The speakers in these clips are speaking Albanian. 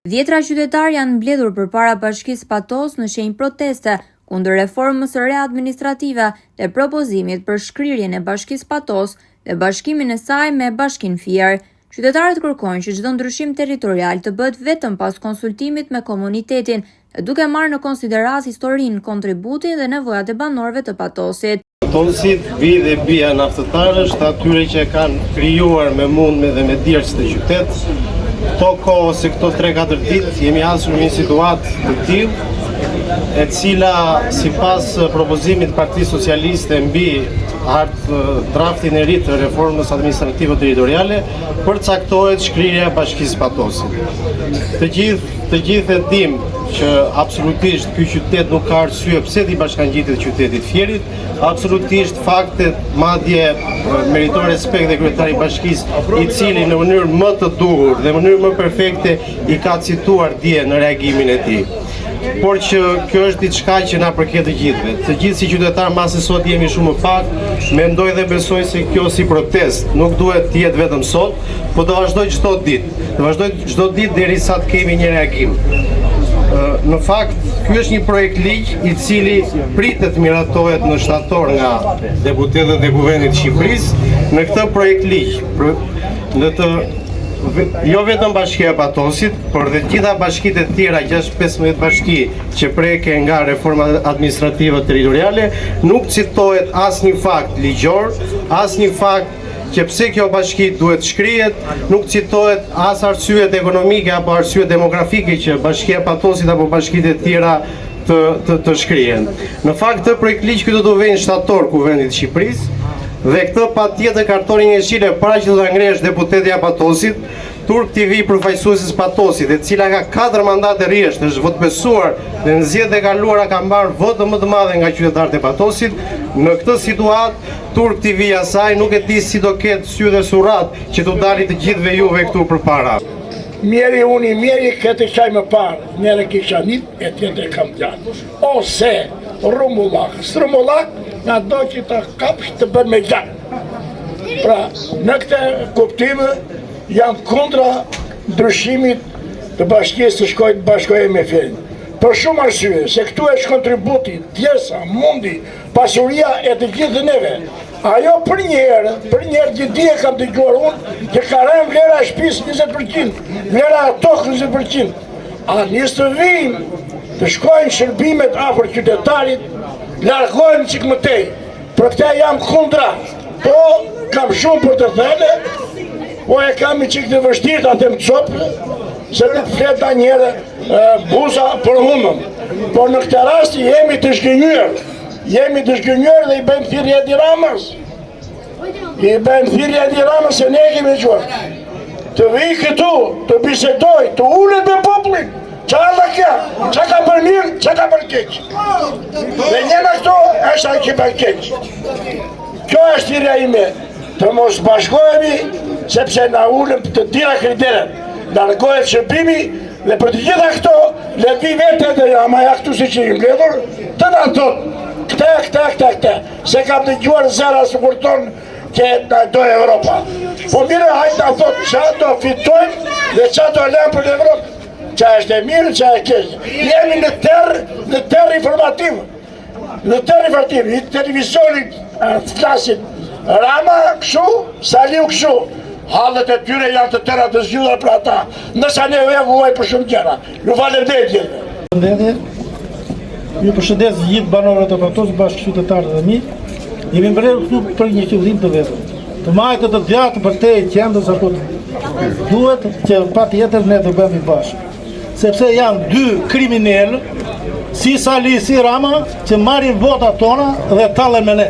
Dhjetra qytetar janë mbledhur përpara Bashkisë Patos në shenjë proteste kundër reformës së re administrative dhe propozimit për shkrirjen e Bashkisë Patos dhe bashkimin e saj me Bashkinë Fier. Qytetarët kërkojnë që çdo ndryshim territorial të bëhet vetëm pas konsultimit me komunitetin dhe duke marrë në konsiderat historinë, kontributin dhe nevojat e banorëve të Patosit. Patosit vi dhe bija naftëtarësh, atyre që kanë krijuar me mundme dhe me dirës të qytet. Kohë se këto 3-4 ditë jemi asur në një situatë të tillë, e cila sipas propozimit Partisë Socialiste mbi draftin e ri të reformës administrative territoriale, përcaktohet shkrirja e Bashkisë Patosit. Të gjithë e dimë që absolutisht ky qytet nuk ka arsye pse t'i bashkangjitet qytetit Fierit, absolutisht faktet madje meriton respekt dhe kryetari i bashkisë, i cili në mënyrë më të duhur dhe në mënyrë më perfekte i ka cituar dje në reagimin e tij. Por që kjo është diçka që na përket të gjithëve. Të gjithë si qytetar mbasi sot jemi shumë më pak, mendoj dhe besoj se kjo si protest nuk duhet të jetë vetëm sot, por do vazhdoj çdo ditë. Do vazhdoj çdo ditë derisa të kemi një reagim. Në fakt, ky është një projekt ligj i cili pritet miratohet në shtator nga deputetët e Kuvendit të Shqipërisë. Në këtë projekt ligj, jo vetëm Bashkia e Patosit, por dhe gjitha bashkitë e tjera, 6-15 bashki që preke nga reforma administrative territoriale, nuk citohet asnjë fakt ligjor, asnjë fakt që pse kjo bashki duhet shkrihet, nuk citohet as arsyet ekonomike apo arsyet demografike që Bashkia e Patosit apo bashkitë e tjera të shkrihen. Në fakt, këtë projekt ligj këtu do vjen shtator Kuvendit të Shqipërisë. Dhe këtë patjetër kartonin e shile para që do ta ngresh deputetja Patosit, Turk TV përfaqësuesis Patosit, e cila ka 4 mandate rresht, është votbesuar dhe në zgjedhjet e kaluara ka marrë votë më të madhe nga qytetarët e Patosit. Në këtë situatë, Turk TV asaj nuk e di si do ketë sy dhe surrat që t'u dalit të gjithëve juve këtu përpara. Mjeri këtë qaj më parë, njëre kisha njët, e tjetër kam gjatë. Ose strumullak, nga do që të kapsh të bërë me gjatë. Pra, në këtë kuptime, jam kundra ndryshimit të bashkisë të shkojtë bashkojë me Fierin. Për shumë arsye, se këtu është kontributi, djesa, mundi, pasuria e të gjithë neve. Ajo për njerë që dje kam të gjuar unë, që ka rënë vlera e shpisë 20%, vlera e tokë 20%. A njës të vijnë të shkojnë shërbimet afër qytetarit, largohen qik më tej. Për këta jam kundra, po kam shumë për të thene, po e kam i qik të vështirë atë më copë, se të flet da njëre buza për hunëm. Por në këtë rast jemi të shgënjër dhe i bëjmë thirrje Edi Ramës. Se ne kemi qërë. Të vij këtu, të bisedoj, të ulet me popullin. Qa dhe kja? Qa ka për mirë, qa ka për keq? Dhe njëna këto është a ki për keq. Kjo është thirrja ime. Të mos bashkohemi, sepse na ulem të tira kriteret. Largohet shërbimi dhe për të gjitha këto, le vi vete dhe amaja këtu si që i mbledhur, të në thotë. Këte, se kam të gjuar zera së kurton që në dojë Evropa. Po mire hajtë në thotë qa do fitojnë dhe qa do lem për Evropë. Qa është e mirë, qa e keshë. Jemi në terë informativ. I televizionit të klasit Rama këshu, Saliu këshu. Hallet e tyre janë të tëra të zgjudha për ata. Nësa ne e vuaj për shumë gjera. Ju faleminderit. Ju përshëndes gjithë banorët e Patos, bashkë qytetarët dhe mi. Jemi mbledhur këtu për një qëllim të vetëm. Të majtë të djatë për te e qendës apo duhet që patjetër ne të bëhemi bashkë. Sepse janë 2 kriminalë, si Sali, si Rama, që marrin votat tona dhe tallen me ne.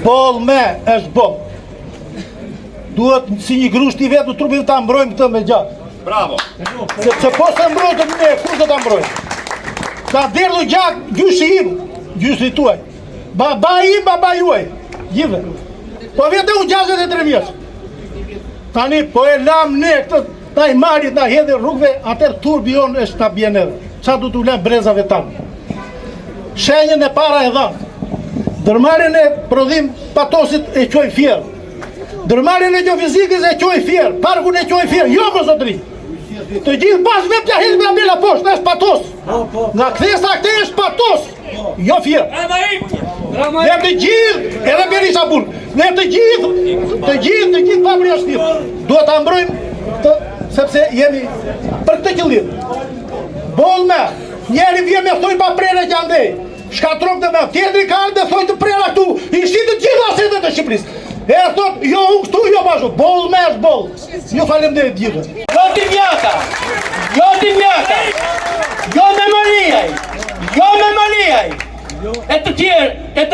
Boll me është boll. Duhet si një grusht i vetë në trupin të mbrojmë këtë me gjatë. Bravo! Sepse po se mbrojtë ne, kur të të mbrojmë? Ka derdhu gjatë gjyshi im, gjyshi tuaj. Baba im, baba juaj. Gjithë. Po vete unë 63 vjeç. Tani, po e lam ne, ta i marit na hedhe rrugve, atër turbi jonë është ta bjen edhe. Qa du t'u lem brezave tanë? Shenjën e para e dhanë. Dërmarrjen e prodhim Patosit e qoj Fier. Dërmarrjen e geofizikës e qoj Fier. Parkun e qoj Fier. Jo, më zotri. Të gjithë bashkë me pjahit me ambila poshtë, është patos. Nga kthesa këte është patos. Jo fjerë. Ne të gjithë, edhe Berisha Bun, ne të gjithë papri është shtirë. Duhet të mbrojmë, sepse jemi për këtë qëllim. Boll me, njeri vjen me thoj pa prere që andej. Shkatron të me, tjetëri ka dhe thoj të prera këtu, i shqitë të gjitha asetet e Shqipërisë. E thot, jo unë këtu, jo bashkë, boll me është boll. Jo faleminderit gjithë. Jo ti mjaka, jo ti mjaka, jo me Mariaj, jo me Mariaj, e të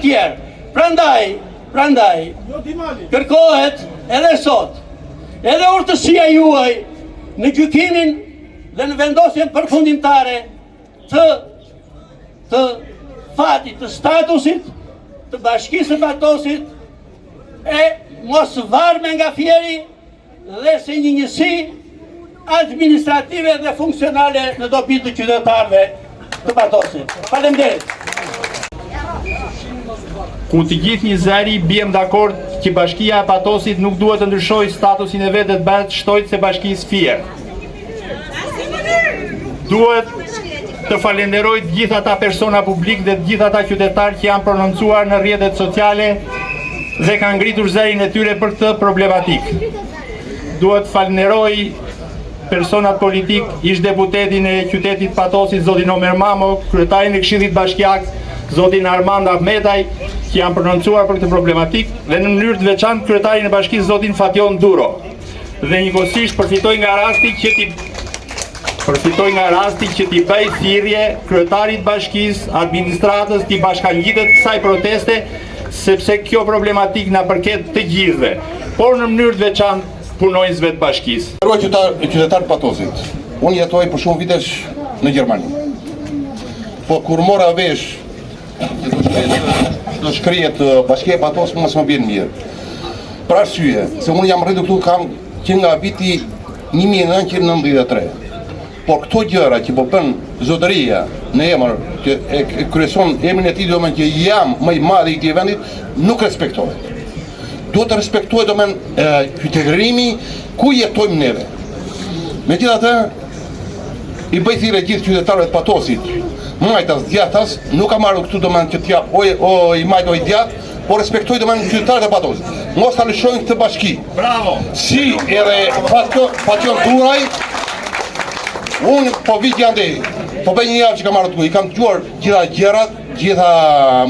tjerë. Prandaj, kërkohet edhe sot, edhe urtësia juaj në gjykimin dhe në vendosjen përfundimtare të fatit të statusit, të bashkisë së Patosit, e mos varme nga Fieri dhe se një njësi administrative dhe funksionale në dobi të qytetarëve të Patosit. Faleminderit. Ku të gjithë një zëri bjem dakord që bashkia e Patosit nuk duhet të ndryshoj statusin e vetë të bëhet shtojtë se bashkisë Fier. Duhet të falenderoj të gjithë ata persona publik dhe të gjithë ata qytetarë që janë prononcuar në rrjetet sociale dhe kanë ngritur zërin e tyre për këtë problematik. Duhet falenderoj personat politik, ish deputetin e qytetit Patosit, zotin Omer Mamo, kryetarin e Këshillit Bashkiak, zotin Armand Ahmetaj, që janë prononcuar për këtë problematik, dhe në mënyrë të veçantë kryetarin e bashkisë, zotin Fation Duro. Dhe njëkohësisht përfitoj nga rasti që t'i bëj thirrje kryetarit bashkisë, administratës, t'i bashkangjitet kësaj proteste, sepse kjo problematik na përket të gjithëve, por në mënyrë të veçantë punonjësve të bashkisë. Qytetar Patosit, unë jetoj për shumë vitesh në Gjermani. Po kur mora vesh do shkrihet bashkia e Patos, mos më bjen mirë. Për arsye, se unë jam rritur këtu kam që nga viti 1993. Por këto gjëra që po bën zotëria në emër që e kryeson emrin e tij domethënë që jam më i madh i këtij vendit, nuk respektohet. Duhet të respektohet domethënë qytetërimi ku jetojmë neve. Megjithatë, i bëj thirrje gjithë qytetarëve të Patosit, majtas, djathtas, nuk kam marrë këtu domethënë që t'ja o i majt o i djath, por respektoj domethënë qytetarët e Patosit. Mos ta lëshojnë këtë bashki. Bravo. Si edhe Fation Duraj. Unë po vi gjandej, po bëj një javë që kam marrë të ku, i kam të gjuar gjitha gjerat, gjitha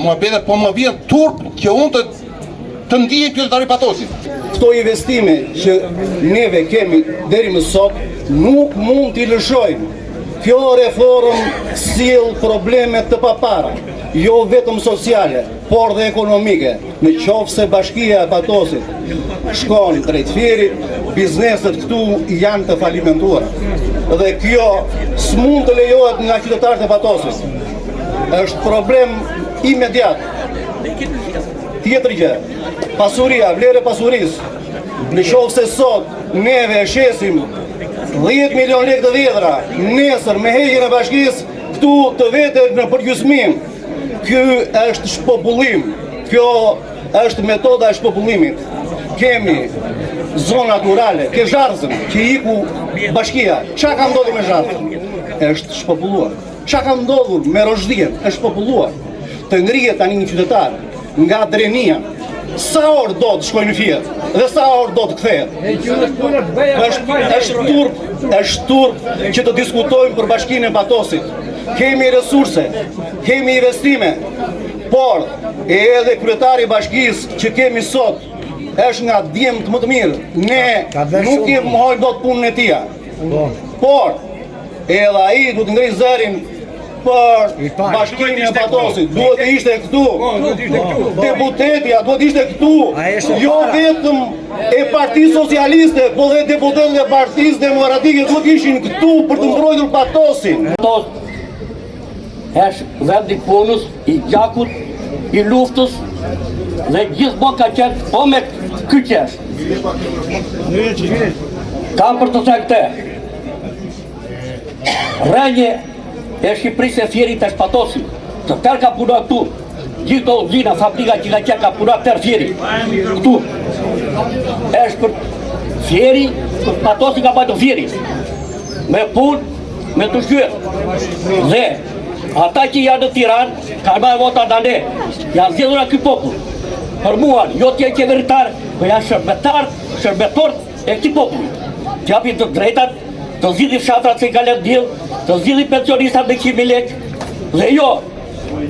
muhabetet, po më vjen turp që unë të ndihem qytetari Patosit. Këto investime që neve kemi deri më sot, nuk mund t'i lëshojmë. Kjo reformë sjell probleme të papara, jo vetëm sociale, por dhe ekonomike. Në qoftë se bashkia e Patosit shkon drejt Fierit, bizneset këtu janë të falimentuara. Dhe kjo s'mund të lejohet nga qytetarët e Patosit. Është problem imediat. Tjetër gjë, pasuria, vlerë e pasurisë. Në qoftë se sot neve e shesim 10 milion lekë të vjedra, nesër me heqjen e bashkisë këtu të vetet në përgjysmim. Ky është shpopullim. Kjo është metoda e shpopullimit. Kemi zonë naturale, ke Zharzën, që iku bashkia. Qa ka ndodhur me Zharzën? Është shpopulluar. Qa ka ndodhur me Rozhdien? Është shpopulluar. Të ngrihet tani një qytetar nga Drenia. Sa orë do të shkojnë në Fier dhe sa orë do të kthehet? Është turp që të diskutojmë për bashkinë e Patosit. Kemi resurse, kemi investime, por edhe kryetari i bashkisë që kemi sot është nga djemtë më të mirë. Ne nuk i mohojmë dot punën e tij. Por edhe ai duhet të ngrijë zërin për bashkinë e Patosit. Duhet të ishte këtu. Deputetja duhet të ishte këtu. Jo vetëm e Partisë Socialiste, por dhe deputetët e Partisë Demokratike duhet të ishin këtu për të mbrojtur Patosin. Është vendi punës, i gjakut, i luftës dhe gjithmonë ka qenë po me kyqesh. Kam për të thënë këtë. Rënje e Shqipërisë e Fierit është Patosi. Të tërë ka punuar këtu. Gjithë uzina, fabrika që ka qenë ka punuar tërë Fieri. Këtu. Është për Fieri, për Patosi ka bajtur Fieri. me punë, me të shqyër. Dhe ata që janë në Tiranë, kanë marrë vota në ne, janë zgjedhur nga ky popull. Për mua, jo t'je qeveritar, për janë shërbetor e këtij populli. T'japin të drejtat, të zgjidhin fshatrat që i ka lënë diell, të zgjidhin pensionistat me 100.000 lekë, dhe jo,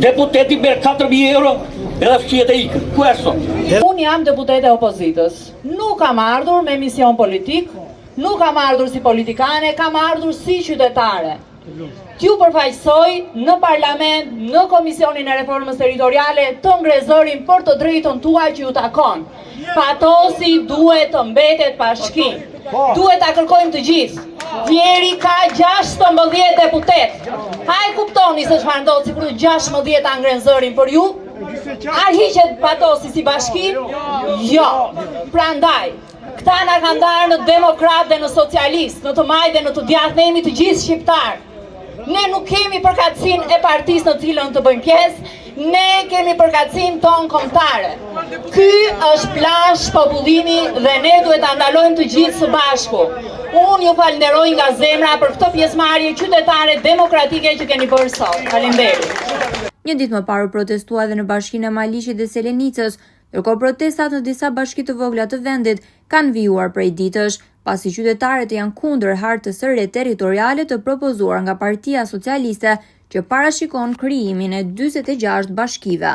deputeti merr 4.000 euro edhe fshihet e ikën. Ku është sot? Unë jam deputete opozitës. Nuk kam ardhur me mision politik, nuk kam ardhur si politikane, kam ardhur si qytetare. T'ju përfaqësoj në parlament, në Komisionin e Reformës Territoriale, të ngrezërin për të drejtën tuaj që ju takon. Patosi duhet të mbetet pashkim. Duhet ta kërkojmë të gjithë. Vjeri ka 16 deputet. Haj kuptoni se çfarë ndodh sikur 16 ta ngren zërin për ju. A hiqet Patosi si bashkim? Jo. Prandaj, këta na kanë ndarë në demokrat dhe në socialist, në të majtë dhe në të djathtë, ne jemi të gjithë shqiptar. Ne nuk kemi përkatësinë e partisë në cilën të bëjmë pjesë, ne kemi përkatësinë tonë kombëtare. Ky është plash popullimi dhe ne duhet ta ndalojmë të gjithë së bashku. Unë ju falenderoj nga zemra për këtë pjesëmarrje qytetare demokratike që keni bërë sot. Faleminderit. Një ditë më parë protestua edhe në bashkinë e Maliqit dhe Selenicës, ndërkohë protestat në disa bashki të vogla të vendit kanë vijuar prej ditësh, pasi qytetarët janë kundër hartës së re territoriale të propozuar nga Partia Socialiste që parashikon krijimin e 46 bashkive.